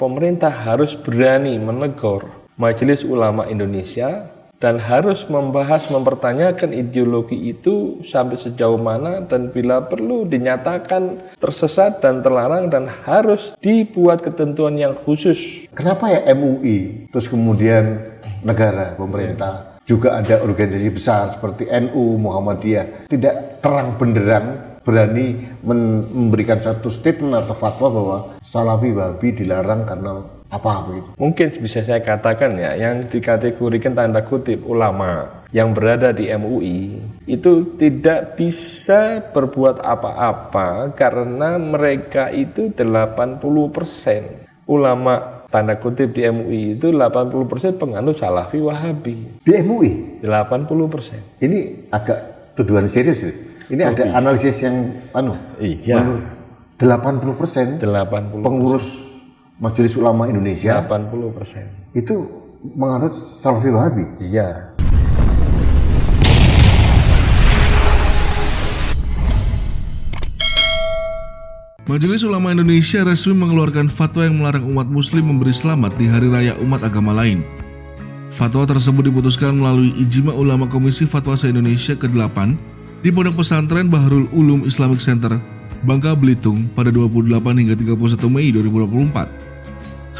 pemerintah harus berani menegur Majelis Ulama Indonesia dan harus membahas, mempertanyakan ideologi itu sampai sejauh mana dan bila perlu dinyatakan tersesat dan terlarang dan harus dibuat ketentuan yang khusus. Kenapa ya MUI, terus kemudian negara, pemerintah, juga ada organisasi besar seperti NU, Muhammadiyah, tidak terang benderang berani memberikan satu statement atau fatwa bahwa Salafi Wahabi dilarang karena apa begitu? Mungkin bisa saya katakan ya, yang dikategorikan tanda kutip ulama yang berada di MUI itu tidak bisa berbuat apa-apa karena mereka itu 80% ulama tanda kutip di MUI itu 80% penganut Salafi Wahabi. Di MUI? 80%. Ini agak tuduhan serius ya? Ini ada analisis yang iya. 80% pengurus Majelis Ulama Indonesia 80% itu menganut Salafi Wahabi. Iya. Majelis Ulama Indonesia resmi mengeluarkan fatwa yang melarang umat muslim memberi selamat di hari raya umat agama lain. Fatwa tersebut diputuskan melalui Ijma Ulama Komisi Fatwa se-Indonesia ke-8 di Pondok Pesantren Bahrul Ulum Islamic Center, Bangka Belitung pada 28 hingga 31 Mei 2024.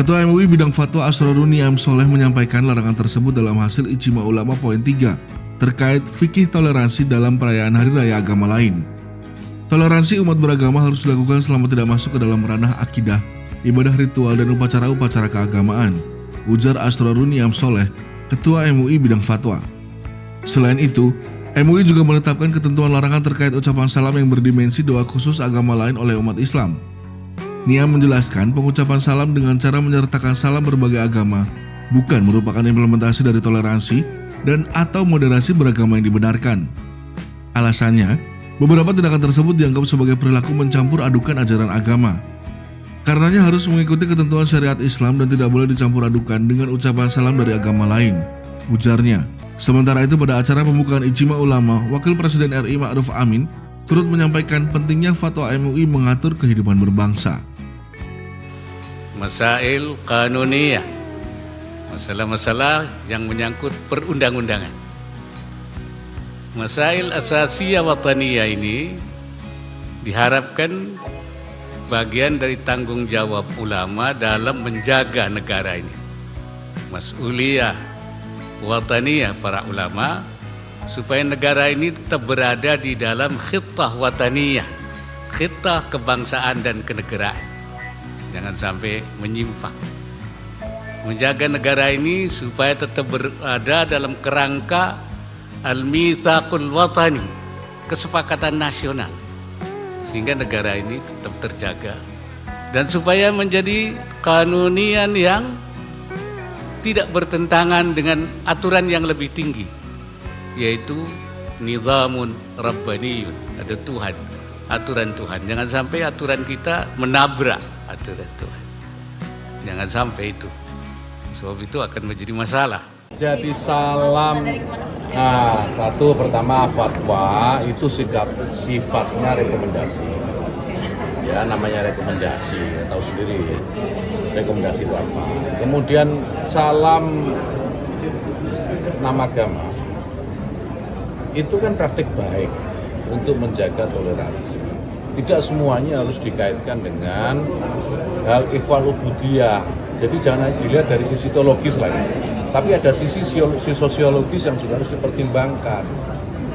Ketua MUI Bidang Fatwa Asroruni M. Soleh menyampaikan larangan tersebut dalam hasil Ijma Ulama poin 3 terkait fikih toleransi dalam perayaan hari raya agama lain. Toleransi umat beragama harus dilakukan selama tidak masuk ke dalam ranah akidah, ibadah ritual dan upacara-upacara keagamaan, ujar Asroruni M. Soleh, Ketua MUI Bidang Fatwa. Selain itu, MUI juga menetapkan ketentuan larangan terkait ucapan salam yang berdimensi doa khusus agama lain oleh umat Islam. Nia menjelaskan pengucapan salam dengan cara menyertakan salam berbagai agama bukan merupakan implementasi dari toleransi dan atau moderasi beragama yang dibenarkan. Alasannya, beberapa tindakan tersebut dianggap sebagai perilaku mencampur adukan ajaran agama. Karenanya harus mengikuti ketentuan syariat Islam dan tidak boleh dicampur adukan dengan ucapan salam dari agama lain, ujarnya. Sementara itu pada acara pembukaan Ijma Ulama, Wakil Presiden RI Ma'ruf Amin turut menyampaikan pentingnya fatwa MUI mengatur kehidupan berbangsa. Masail kanuniyah, masalah-masalah yang menyangkut perundang-undangan. Masail asasiyah wataniyah ini diharapkan bagian dari tanggung jawab ulama dalam menjaga negara ini. Mas'uliyah wataniyah para ulama supaya negara ini tetap berada di dalam khittah wataniyah, khittah kebangsaan dan kenegaraan. Jangan sampai menyimpang. Menjaga negara ini supaya tetap berada dalam kerangka al-mitsaqul watani, kesepakatan nasional, sehingga negara ini tetap terjaga dan supaya menjadi kanunian yang tidak bertentangan dengan aturan yang lebih tinggi, yaitu nizamun rabbaniyun, ada Tuhan, aturan Tuhan. Jangan sampai aturan kita menabrak aturan Tuhan. Jangan sampai itu, sebab itu akan menjadi masalah. Jadi salam, nah satu pertama fatwa itu sifatnya rekomendasi. Ya namanya rekomendasi, tahu sendiri rekomendasi itu apa. Kemudian salam nama agama itu kan praktik baik untuk menjaga toleransi. Tidak semuanya harus dikaitkan dengan hal ikhwal ubudiyah. Jadi jangan dilihat dari sisi teologis lagi, tapi ada sisi sosiologis yang juga harus dipertimbangkan,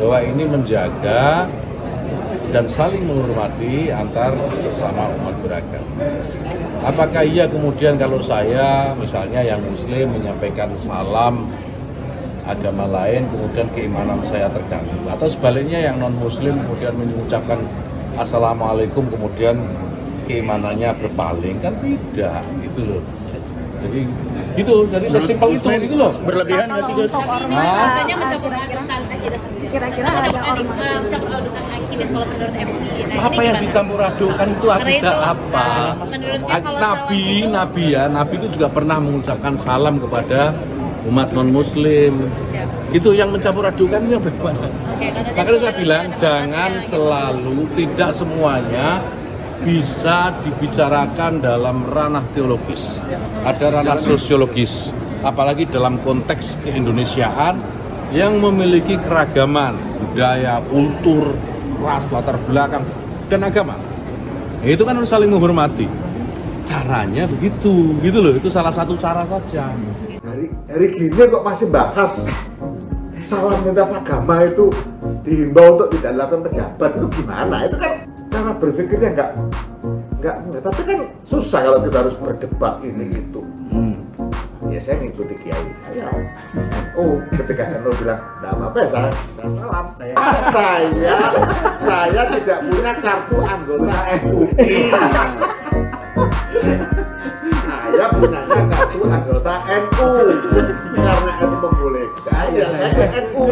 bahwa ini menjaga dan saling menghormati antar sesama umat beragama. Apakah iya kemudian kalau saya misalnya yang muslim menyampaikan salam agama lain kemudian keimanan saya terganggu, atau sebaliknya yang non muslim kemudian mengucapkan assalamualaikum kemudian keimanannya berpaling? Kan tidak gitu loh. Jadi gitu, jadi sesimpel itu gitu loh. Berlebihan nggak sih Gus? Katanya mencampur adukan akidah sendiri. Kira-kira ada mencampur adukan akidah kalau menurut MUI. Apa yang dicampur adukan itu akidah apa? Nabi itu juga pernah mengucapkan salam kepada umat non muslim. Itu yang mencampur adukan yang bagaimana? Makanya saya bilang jangan selalu, tidak semuanya bisa dibicarakan dalam ranah teologis, ada ranah sosiologis, apalagi dalam konteks keindonesiaan yang memiliki keragaman budaya, kultur, ras, latar belakang, dan agama. Itu kan harus saling menghormati. Caranya begitu, gitu loh. Itu salah satu cara saja. Hari gini kok masih bahas salam lintas agama itu dihimbau untuk tidak dilakukan pejabat, itu gimana? Itu kan cara berpikirnya enggak, tapi kan susah kalau kita harus berdebat ini itu. Ya saya ngikuti kiai saya. Ketika NU bilang enggak apa-apa saya salam. Saya tidak punya kartu anggota MUI. Saya punya kartu anggota NU. Karena NU membolehkan, ya saya ke NU.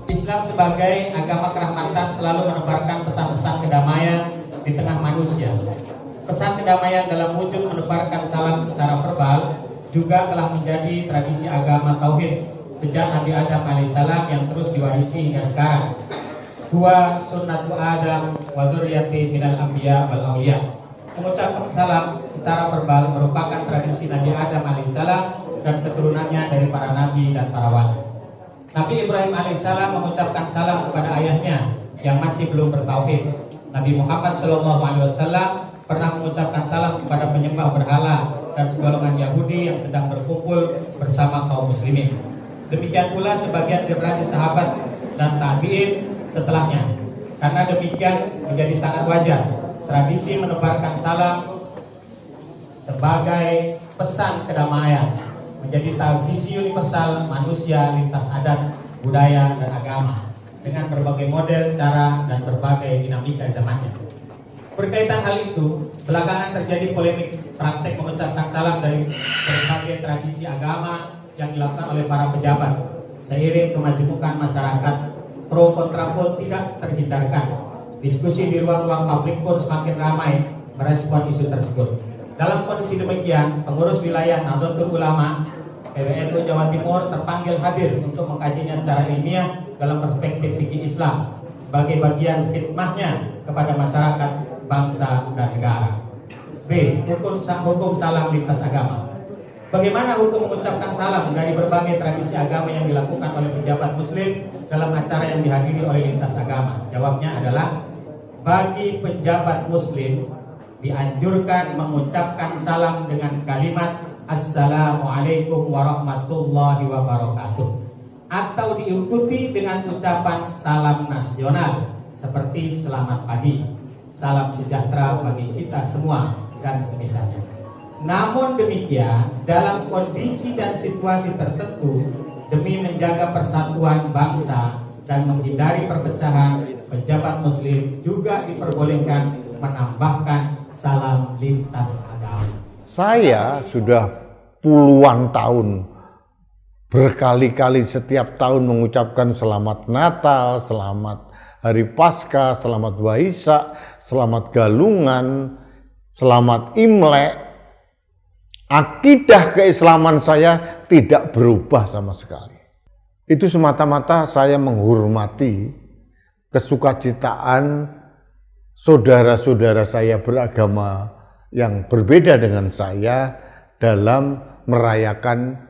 Islam sebagai agama kerahmatan selalu menebarkan pesan-pesan kedamaian di tengah manusia. Pesan kedamaian dalam wujud menebarkan salam secara verbal juga telah menjadi tradisi agama tauhid sejak Nabi Adam alaihissalam yang terus diwarisi hingga sekarang. Huwa sunnatu Adam wa dzurriyyati minal anbiya wal auliya. Mengucapkan salam secara verbal merupakan tradisi Nabi Adam alaihissalam dan keturunannya dari para nabi dan para wali. Nabi Ibrahim alaihissalam mengucapkan salam kepada ayahnya yang masih belum bertauhid. Nabi Muhammad SAW pernah mengucapkan salam kepada penyembah berhala dan segolongan Yahudi yang sedang berkumpul bersama kaum muslimin. Demikian pula sebagian generasi sahabat dan tabi'in setelahnya. Karena demikian menjadi sangat wajar tradisi menebarkan salam sebagai pesan kedamaian menjadi tradisi universal manusia lintas adat, budaya, dan agama dengan berbagai model, cara, dan berbagai dinamika zamannya. Berkaitan hal itu, belakangan terjadi polemik praktek mengucapkan salam dari berbagai tradisi agama yang dilakukan oleh para pejabat. Seiring kemajemukan masyarakat, pro kontra pun tidak terhindarkan. Diskusi di ruang-ruang publik pun semakin ramai merespon isu tersebut. Dalam kondisi demikian, pengurus wilayah Nahdlatul Ulama PWNU Jawa Timur terpanggil hadir untuk mengkajinya secara ilmiah dalam perspektif fikih Islam sebagai bagian khidmahnya kepada masyarakat, bangsa, dan negara. B. Hukum salam lintas agama. Bagaimana hukum mengucapkan salam dari berbagai tradisi agama yang dilakukan oleh pejabat muslim dalam acara yang dihadiri oleh lintas agama? Jawabnya adalah, bagi pejabat muslim dianjurkan mengucapkan salam dengan kalimat Assalamualaikum warahmatullahi wabarakatuh, atau diikuti dengan ucapan salam nasional seperti selamat pagi, salam sejahtera bagi kita semua, dan semisalnya. Namun demikian, dalam kondisi dan situasi tertentu, demi menjaga persatuan bangsa dan menghindari perpecahan, pejabat muslim juga diperbolehkan menambahkan salam lintas agama. Saya sudah puluhan tahun berkali-kali setiap tahun mengucapkan selamat Natal, selamat Hari Paskah, selamat Waisak, selamat Galungan, selamat Imlek. Akidah keislaman saya tidak berubah sama sekali. Itu semata-mata saya menghormati kesukacitaan saudara-saudara saya beragama yang berbeda dengan saya dalam merayakan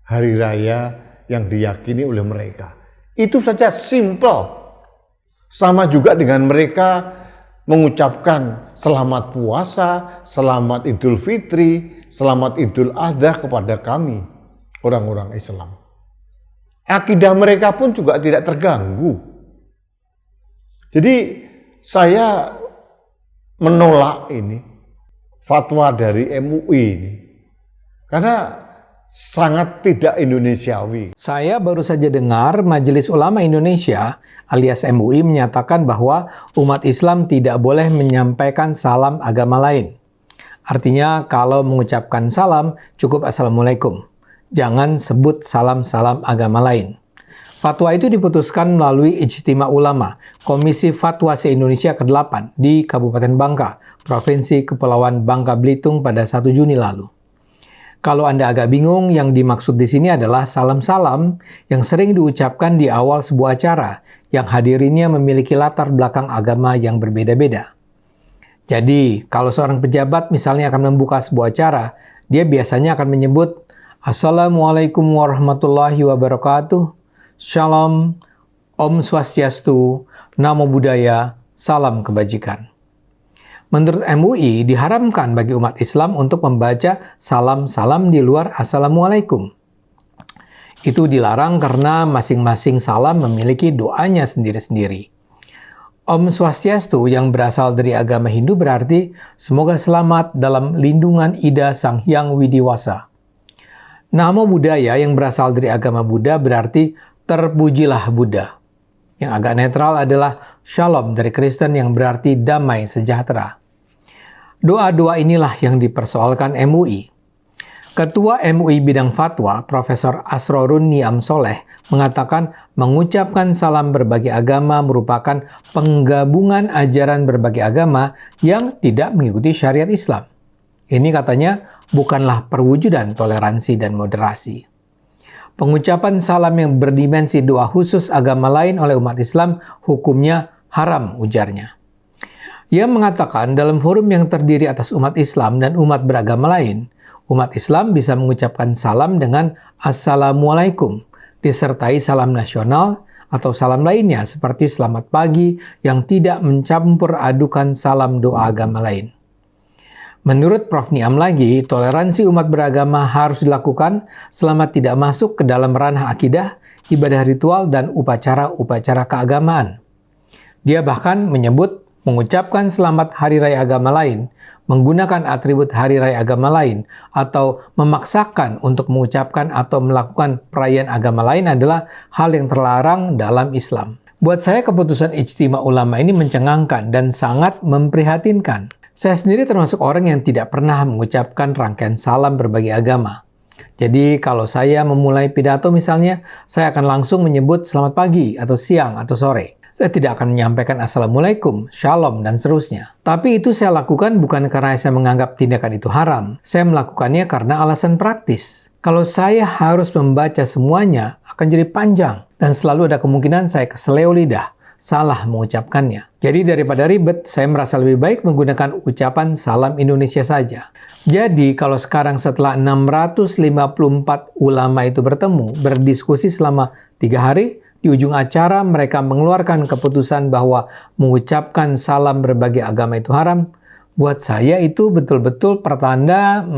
hari raya yang diyakini oleh mereka. Itu saja simple. Sama juga dengan mereka mengucapkan selamat puasa, selamat Idul Fitri, selamat Idul Adha kepada kami, orang-orang Islam. Akidah mereka pun juga tidak terganggu. Jadi saya menolak ini fatwa dari MUI ini karena sangat tidak Indonesiawi. Saya baru saja dengar Majelis Ulama Indonesia alias MUI menyatakan bahwa umat Islam tidak boleh menyampaikan salam agama lain. Artinya kalau mengucapkan salam cukup Assalamualaikum. Jangan sebut salam-salam agama lain. Fatwa itu diputuskan melalui Ijtima Ulama, Komisi Fatwa se-Indonesia ke-8 di Kabupaten Bangka, Provinsi Kepulauan Bangka Belitung pada 1 Juni lalu. Kalau Anda agak bingung, yang dimaksud di sini adalah salam-salam yang sering diucapkan di awal sebuah acara yang hadirinnya memiliki latar belakang agama yang berbeda-beda. Jadi, kalau seorang pejabat misalnya akan membuka sebuah acara, dia biasanya akan menyebut, Assalamualaikum warahmatullahi wabarakatuh, Shalom, Om Swastiastu, Namo Buddhaya, Salam Kebajikan. Menurut MUI, diharamkan bagi umat Islam untuk membaca salam-salam di luar Assalamualaikum. Itu dilarang karena masing-masing salam memiliki doanya sendiri-sendiri. Om Swastiastu yang berasal dari agama Hindu berarti semoga selamat dalam lindungan Ida Sang Hyang Widiwasa. Namo Buddhaya yang berasal dari agama Buddha berarti terpujilah Buddha. Yang agak netral adalah Shalom dari Kristen yang berarti damai sejahtera. Doa-doa inilah yang dipersoalkan MUI. Ketua MUI bidang fatwa, Profesor Asrorun Niam Soleh, mengatakan mengucapkan salam berbagai agama merupakan penggabungan ajaran berbagai agama yang tidak mengikuti syariat Islam. Ini katanya bukanlah perwujudan toleransi dan moderasi. Pengucapan salam yang berdimensi doa khusus agama lain oleh umat Islam hukumnya haram, ujarnya. Ia mengatakan dalam forum yang terdiri atas umat Islam dan umat beragama lain, umat Islam bisa mengucapkan salam dengan Assalamualaikum, disertai salam nasional atau salam lainnya seperti selamat pagi yang tidak mencampur adukan salam doa agama lain. Menurut Prof. Niam lagi, toleransi umat beragama harus dilakukan selama tidak masuk ke dalam ranah akidah, ibadah ritual, dan upacara-upacara keagamaan. Dia bahkan menyebut mengucapkan selamat hari raya agama lain, menggunakan atribut hari raya agama lain, atau memaksakan untuk mengucapkan atau melakukan perayaan agama lain adalah hal yang terlarang dalam Islam. Buat saya keputusan Ijtima Ulama ini mencengangkan dan sangat memprihatinkan. Saya sendiri termasuk orang yang tidak pernah mengucapkan rangkaian salam berbagai agama. Jadi kalau saya memulai pidato misalnya, saya akan langsung menyebut selamat pagi atau siang atau sore. Saya tidak akan menyampaikan Assalamualaikum, Shalom, dan seterusnya. Tapi itu saya lakukan bukan karena saya menganggap tindakan itu haram. Saya melakukannya karena alasan praktis. Kalau saya harus membaca semuanya, akan jadi panjang. Dan selalu ada kemungkinan saya keseleo lidah, salah mengucapkannya. Jadi daripada ribet, saya merasa lebih baik menggunakan ucapan salam Indonesia saja. Jadi kalau sekarang setelah 654 ulama itu bertemu, berdiskusi selama 3 hari, di ujung acara mereka mengeluarkan keputusan bahwa mengucapkan salam berbagai agama itu haram. Buat saya itu betul-betul pertanda,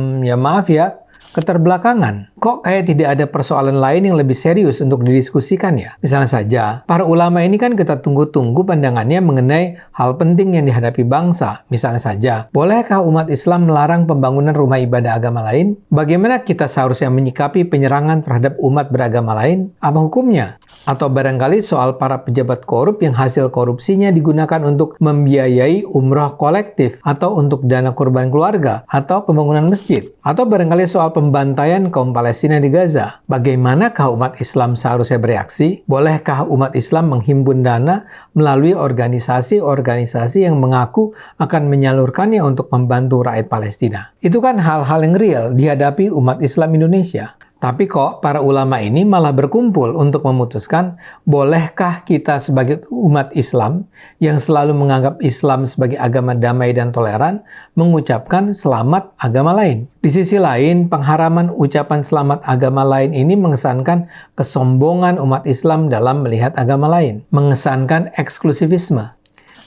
keterbelakangan. Kok kayak tidak ada persoalan lain yang lebih serius untuk didiskusikan ya? Misalnya saja, para ulama ini kan kita tunggu-tunggu pandangannya mengenai hal penting yang dihadapi bangsa. Misalnya saja, bolehkah umat Islam melarang pembangunan rumah ibadah agama lain? Bagaimana kita seharusnya menyikapi penyerangan terhadap umat beragama lain? Apa hukumnya? Atau barangkali soal para pejabat korup yang hasil korupsinya digunakan untuk membiayai umroh kolektif, atau untuk dana kurban keluarga, atau pembangunan masjid, atau barangkali soal pembantaian kaum Palestina di Gaza. Bagaimanakah umat Islam seharusnya bereaksi? Bolehkah umat Islam menghimpun dana melalui organisasi-organisasi yang mengaku akan menyalurkannya untuk membantu rakyat Palestina? Itu kan hal-hal yang real dihadapi umat Islam Indonesia. Tapi kok para ulama ini malah berkumpul untuk memutuskan bolehkah kita sebagai umat Islam yang selalu menganggap Islam sebagai agama damai dan toleran mengucapkan selamat agama lain. Di sisi lain, pengharaman ucapan selamat agama lain ini mengesankan kesombongan umat Islam dalam melihat agama lain, mengesankan eksklusivisme.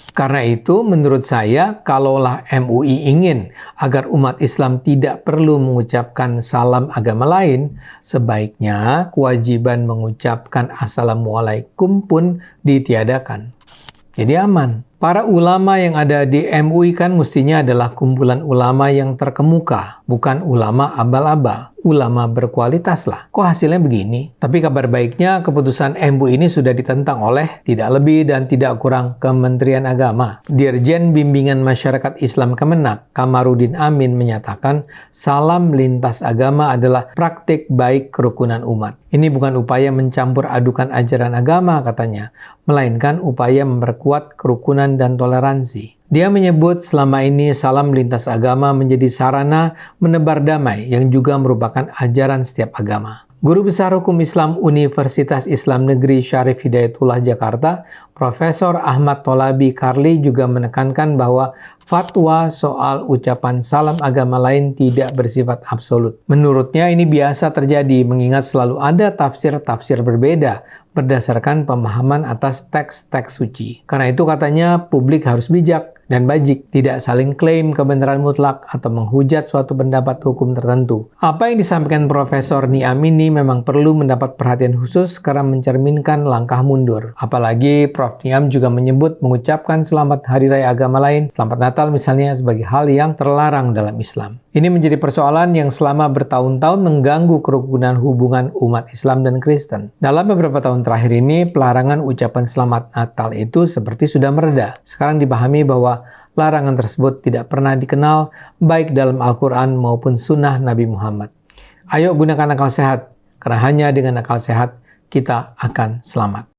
Karena itu, menurut saya, kalaulah MUI ingin agar umat Islam tidak perlu mengucapkan salam agama lain, sebaiknya kewajiban mengucapkan Assalamualaikum pun ditiadakan. Jadi aman. Para ulama yang ada di MUI kan mestinya adalah kumpulan ulama yang terkemuka, bukan ulama abal-abal. Ulama berkualitas lah. Kok hasilnya begini? Tapi kabar baiknya keputusan MUI ini sudah ditentang oleh tidak lebih dan tidak kurang Kementerian Agama. Dirjen Bimbingan Masyarakat Islam Kemenak, Kamarudin Amin menyatakan salam lintas agama adalah praktik baik kerukunan umat. Ini bukan upaya mencampur adukan ajaran agama katanya, melainkan upaya memperkuat kerukunan dan toleransi. Dia menyebut selama ini salam lintas agama menjadi sarana menebar damai yang juga merupakan ajaran setiap agama. Guru Besar Hukum Islam Universitas Islam Negeri Syarif Hidayatullah Jakarta, Profesor Ahmad Tholabi Karli juga menekankan bahwa fatwa soal ucapan salam agama lain tidak bersifat absolut. Menurutnya ini biasa terjadi mengingat selalu ada tafsir-tafsir berbeda berdasarkan pemahaman atas teks-teks suci. Karena itu katanya publik harus bijak dan bajik, tidak saling klaim kebenaran mutlak atau menghujat suatu pendapat hukum tertentu. Apa yang disampaikan Profesor Niam ini memang perlu mendapat perhatian khusus karena mencerminkan langkah mundur. Apalagi Prof. Niam juga menyebut mengucapkan selamat Hari Raya agama lain, selamat Natal misalnya, sebagai hal yang terlarang dalam Islam. Ini menjadi persoalan yang selama bertahun-tahun mengganggu kerukunan hubungan umat Islam dan Kristen. Dalam beberapa tahun terakhir ini, pelarangan ucapan selamat Natal itu seperti sudah mereda. Sekarang dipahami bahwa larangan tersebut tidak pernah dikenal baik dalam Al-Quran maupun Sunnah Nabi Muhammad. Ayo gunakan akal sehat, karena hanya dengan akal sehat kita akan selamat.